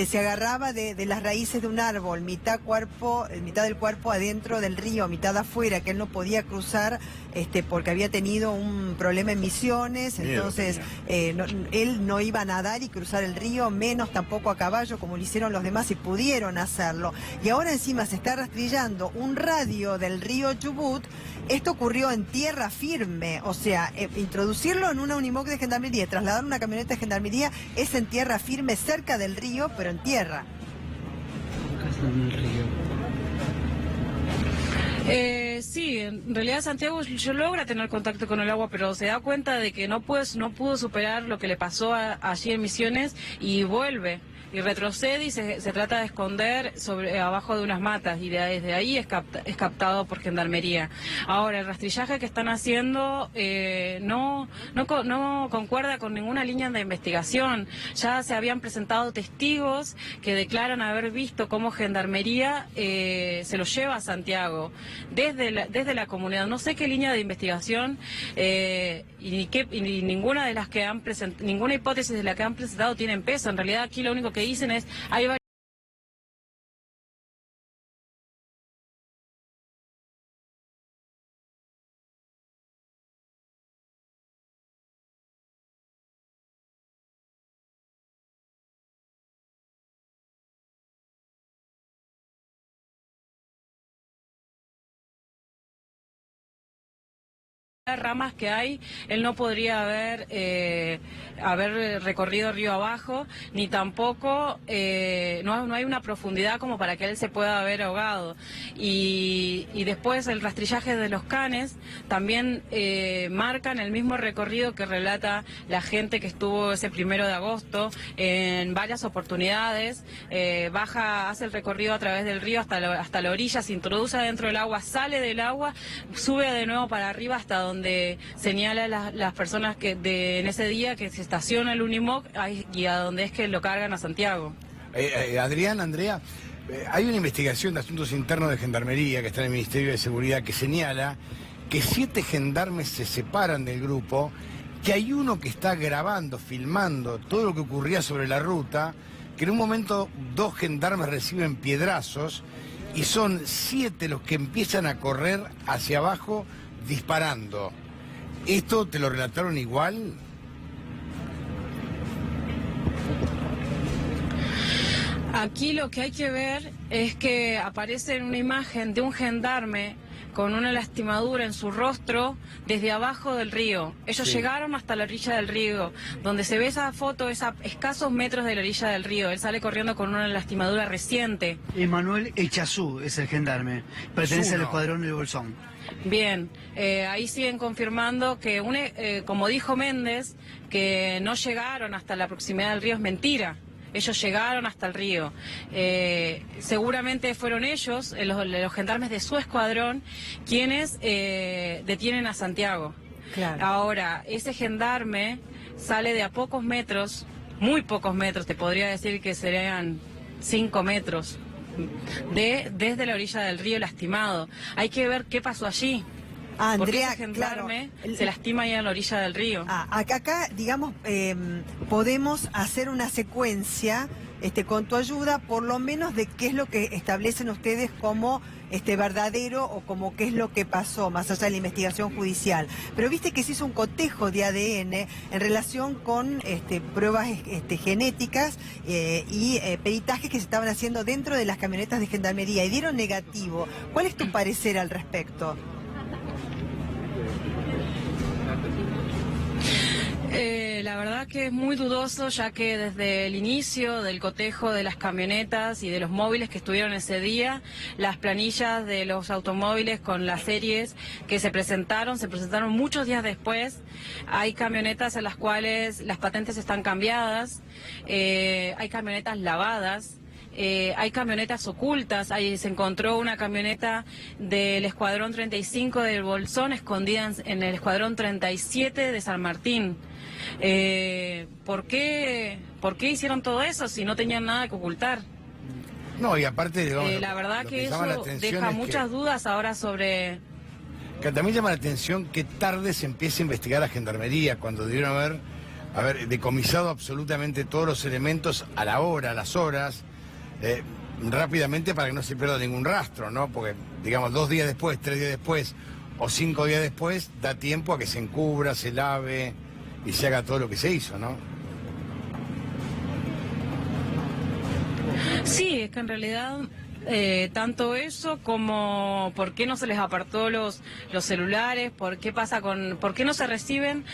se agarraba de las raíces de un árbol, mitad del cuerpo adentro del río, mitad afuera, que él no podía cruzar porque había tenido un problema en Misiones, entonces él no iba a nadar y cruzar el río, menos tampoco a caballo como lo hicieron los demás y pudieron hacerlo. Y ahora encima se está rastrillando un radio del río Chubut esto ocurrió en tierra firme, o sea, introducirlo en una Unimog de Gendarmería, trasladar una camioneta de Gendarmería es en tierra firme, cerca del río, pero en tierra. Sí, en realidad Santiago yo logra tener contacto con el agua, pero se da cuenta de que no pudo superar lo que le pasó allí en Misiones y vuelve. Y retrocede y se trata de esconder abajo de unas matas y desde ahí es captado por Gendarmería. Ahora, el rastrillaje que están haciendo no concuerda con ninguna línea de investigación. Ya se habían presentado testigos que declaran haber visto cómo Gendarmería se lo lleva a Santiago desde la comunidad. No sé qué línea de investigación y ninguna de las que han presentado, ninguna hipótesis de la que han presentado tienen peso. En realidad aquí lo único que dicen es hay varias ramas que hay, él no podría haber recorrido río abajo, ni tampoco no hay una profundidad como para que él se pueda haber ahogado. Y después el rastrillaje de los canes también marcan el mismo recorrido que relata la gente que estuvo ese 1 de agosto en varias oportunidades. Hace el recorrido a través del río hasta la orilla, se introduce dentro del agua, sale del agua, sube de nuevo para arriba hasta donde señala las personas que en ese día que se estaciona el Unimog y a donde es que lo cargan a Santiago. Adrián, Andrea, hay una investigación de asuntos internos de Gendarmería que está en el Ministerio de Seguridad que señala que 7 gendarmes se separan del grupo, que hay uno que está grabando, filmando todo lo que ocurría sobre la ruta, que en un momento 2 gendarmes reciben piedrazos y son 7 los que empiezan a correr hacia abajo disparando. ¿Esto te lo relataron igual? Aquí lo que hay que ver es que aparece una imagen de un gendarme con una lastimadura en su rostro desde abajo del río. Ellos llegaron hasta la orilla del río, donde se ve esa foto, es a escasos metros de la orilla del río. Él sale corriendo con una lastimadura reciente. Emanuel Echazú es el gendarme, pertenece al escuadrón del Bolsón. Bien, ahí siguen confirmando que, como dijo Méndez, que no llegaron hasta la proximidad del río es mentira. Ellos llegaron hasta el río. Seguramente fueron ellos, los gendarmes de su escuadrón, quienes detienen a Santiago. Claro. Ahora, ese gendarme sale de a pocos metros, muy pocos metros, te podría decir que serían 5 metros, desde la orilla del río lastimado. Hay que ver qué pasó allí. Porque ese gendarme se lastima ahí a la orilla del río. Acá digamos, podemos hacer una secuencia con tu ayuda, por lo menos de qué es lo que establecen ustedes como verdadero o como qué es lo que pasó, más allá de la investigación judicial. Pero viste que se hizo un cotejo de ADN en relación con pruebas genéticas y peritajes que se estaban haciendo dentro de las camionetas de Gendarmería y dieron negativo. ¿Cuál es tu parecer al respecto? La verdad que es muy dudoso, ya que desde el inicio del cotejo de las camionetas y de los móviles que estuvieron ese día, las planillas de los automóviles con las series que se presentaron muchos días después. Hay camionetas en las cuales las patentes están cambiadas, hay camionetas lavadas. Hay camionetas ocultas, ahí se encontró una camioneta del Escuadrón 35 del Bolsón escondida en el Escuadrón 37 de San Martín. ¿Por qué hicieron todo eso si no tenían nada que ocultar? No, y aparte, digamos, la verdad que eso deja muchas dudas ahora sobre... Que también llama la atención que tarde se empieza a investigar a Gendarmería, cuando debieron haber decomisado absolutamente todos los elementos a la hora, a las horas, rápidamente, para que no se pierda ningún rastro, ¿no? Porque, digamos, 2 días después, 3 días después o 5 días después, da tiempo a que se encubra, se lave y se haga todo lo que se hizo, ¿no? Sí, es que en realidad Tanto eso como por qué no se les apartó los celulares, por qué no se reciben,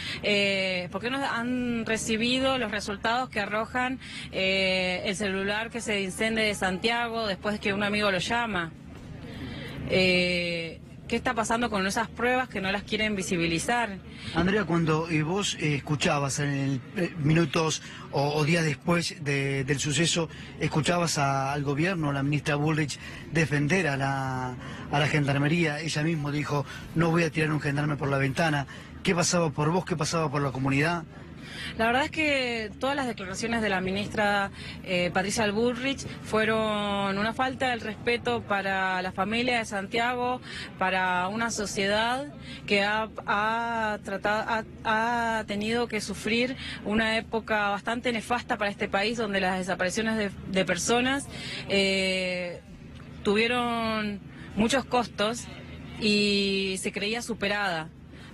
por qué no han recibido los resultados que arrojan el celular que se incendia de Santiago después de que un amigo lo llama. ¿Qué está pasando con esas pruebas que no las quieren visibilizar? Andrea, cuando vos escuchabas en minutos o días después del suceso, escuchabas al gobierno, a la ministra Bullrich, defender a la gendarmería, ella misma dijo, no voy a tirar un gendarme por la ventana. ¿Qué pasaba por vos? ¿Qué pasaba por la comunidad? La verdad es que todas las declaraciones de la ministra Patricia Bullrich fueron una falta de respeto para la familia de Santiago, para una sociedad que ha tenido que sufrir una época bastante nefasta para este país, donde las desapariciones de personas tuvieron muchos costos y se creía superada.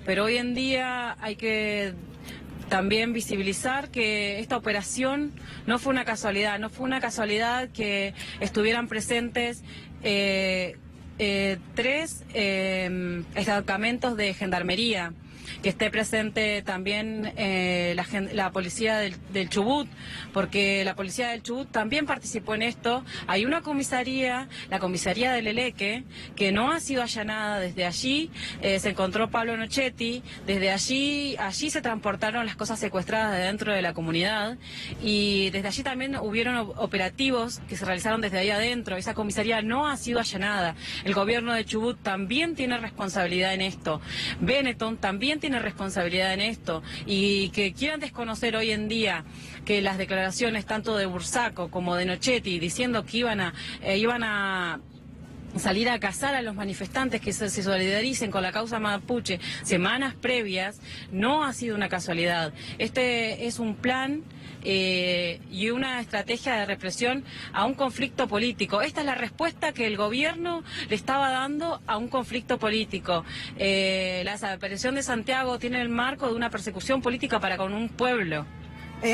Pero hoy en día hay que también visibilizar que esta operación no fue una casualidad que estuvieran presentes 3 destacamentos de gendarmería, que esté presente también la policía del Chubut, porque la policía del Chubut también participó en esto. Hay una comisaría, la comisaría del Eleque, que no ha sido allanada. Desde allí se encontró Pablo Nochetti, desde allí se transportaron las cosas secuestradas de dentro de la comunidad, y desde allí también hubieron operativos que se realizaron desde ahí adentro. Esa comisaría no ha sido allanada. El gobierno de Chubut también tiene responsabilidad en esto. Benetton también tiene responsabilidad en esto, y que quieran desconocer hoy en día que las declaraciones tanto de Bursaco como de Nochetti diciendo que iban a salir a cazar a los manifestantes que se solidaricen con la causa mapuche semanas previas, no ha sido una casualidad. Este es un plan y una estrategia de represión a un conflicto político. Esta es la respuesta que el gobierno le estaba dando a un conflicto político. La desaparición de Santiago tiene el marco de una persecución política para con un pueblo.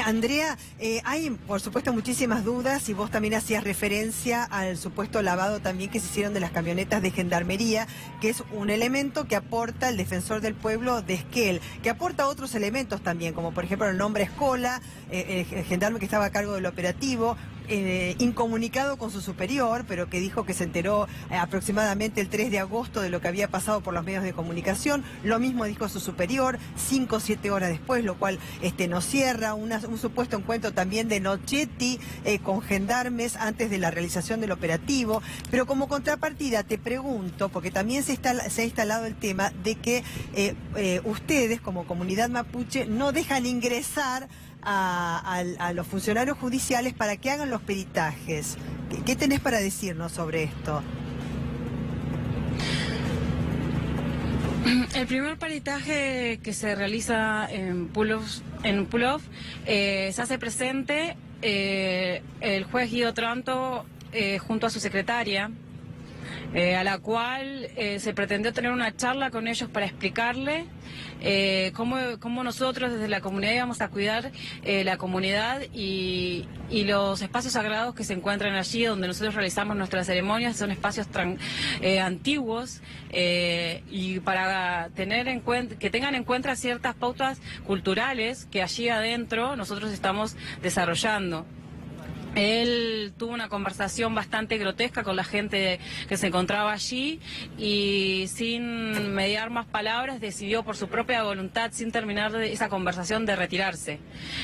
Andrea, hay por supuesto muchísimas dudas, y vos también hacías referencia al supuesto lavado también que se hicieron de las camionetas de gendarmería, que es un elemento que aporta el defensor del pueblo de Esquel, que aporta otros elementos también, como por ejemplo el nombre Escola, el gendarme que estaba a cargo del operativo, incomunicado con su superior, pero que dijo que se enteró aproximadamente el 3 de agosto de lo que había pasado por los medios de comunicación. Lo mismo dijo su superior 5 o 7 horas después, lo cual nos cierra un supuesto encuentro también de Nochetti con gendarmes antes de la realización del operativo. Pero como contrapartida te pregunto, porque también se ha instalado el tema de que ustedes como comunidad mapuche no dejan ingresar a los funcionarios judiciales para que hagan los peritajes. ¿Qué tenés para decirnos sobre esto? El primer peritaje que se realiza en Pulov se hace presente el juez Guido Tranto junto a su secretaria, a la cual se pretendió tener una charla con ellos para explicarle cómo nosotros desde la comunidad íbamos a cuidar la comunidad y los espacios sagrados que se encuentran allí donde nosotros realizamos nuestras ceremonias. Son espacios antiguos, y para tener en cuenta, que tengan en cuenta ciertas pautas culturales que allí adentro nosotros estamos desarrollando. Él tuvo una conversación bastante grotesca con la gente que se encontraba allí, y sin mediar más palabras decidió por su propia voluntad, sin terminar esa conversación, de retirarse.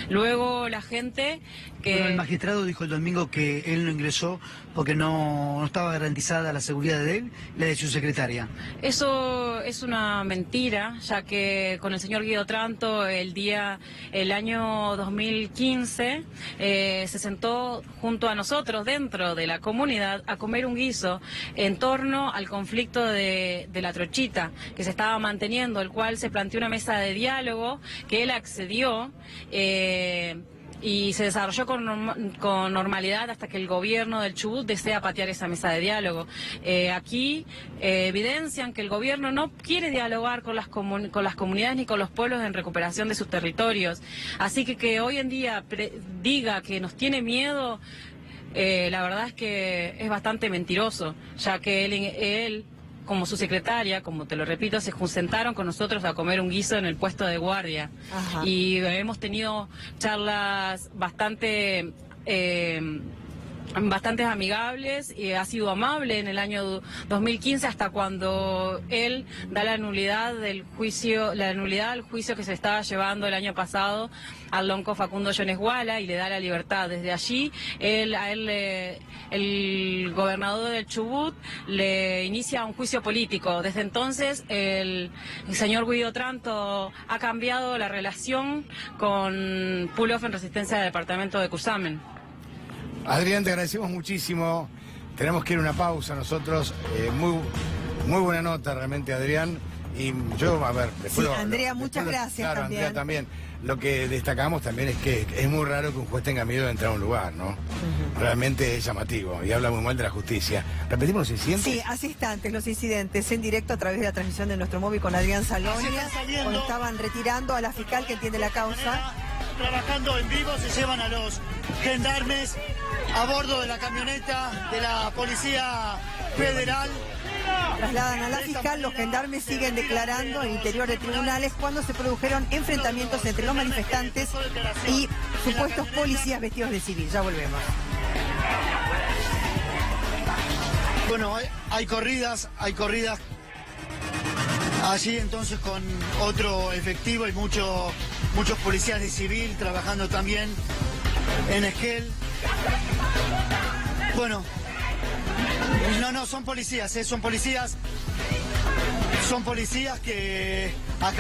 Luego la gente que... Bueno, el magistrado dijo el domingo que él no ingresó porque no estaba garantizada la seguridad de él y la de su secretaria. Eso es una mentira, ya que con el señor Guido Tranto el año 2015 se sentó junto a nosotros dentro de la comunidad a comer un guiso en torno al conflicto de la trochita que se estaba manteniendo, el cual se planteó una mesa de diálogo que él accedió, y se desarrolló con normalidad hasta que el gobierno del Chubut desea patear esa mesa de diálogo. Aquí evidencian que el gobierno no quiere dialogar con las comunidades ni con los pueblos en recuperación de sus territorios. Así que hoy en día diga que nos tiene miedo la verdad es que es bastante mentiroso, ya que él como su secretaria, como te lo repito, se sentaron con nosotros a comer un guiso en el puesto de guardia. Ajá. Y hemos tenido charlas bastante amigables, y ha sido amable en el año 2015 hasta cuando él da la nulidad al juicio que se estaba llevando el año pasado al lonco Facundo Yonesguala, y le da la libertad. Desde allí el gobernador del Chubut le inicia un juicio político. Desde entonces el señor Guido Tranto ha cambiado la relación con Pullof en Resistencia del departamento de Cusamen. Adrián, te agradecemos muchísimo. Tenemos que ir a una pausa nosotros. Muy buena nota realmente, Adrián. Y yo, a ver, después... Sí, Andrea, muchas gracias claro, también. Andrea también. Lo que destacamos también es que es muy raro que un juez tenga miedo de entrar a un lugar, ¿no? Realmente es llamativo y habla muy mal de la justicia. ¿Repetimos los incidentes? Sí, hace instantes los incidentes en directo a través de la transmisión de nuestro móvil con Adrián Salonia, cuando estaban retirando a la fiscal que entiende la causa. Trabajando en vivo, se llevan a los gendarmes a bordo de la camioneta de la Policía Federal. Trasladan a la fiscal, los gendarmes siguen declarando en interior de tribunales cuando se produjeron enfrentamientos entre los manifestantes y supuestos policías vestidos de civil. Ya volvemos. Bueno, hay corridas allí entonces con otro efectivo y muchos policías de civil trabajando también en Esquel. Bueno, no, son policías que acá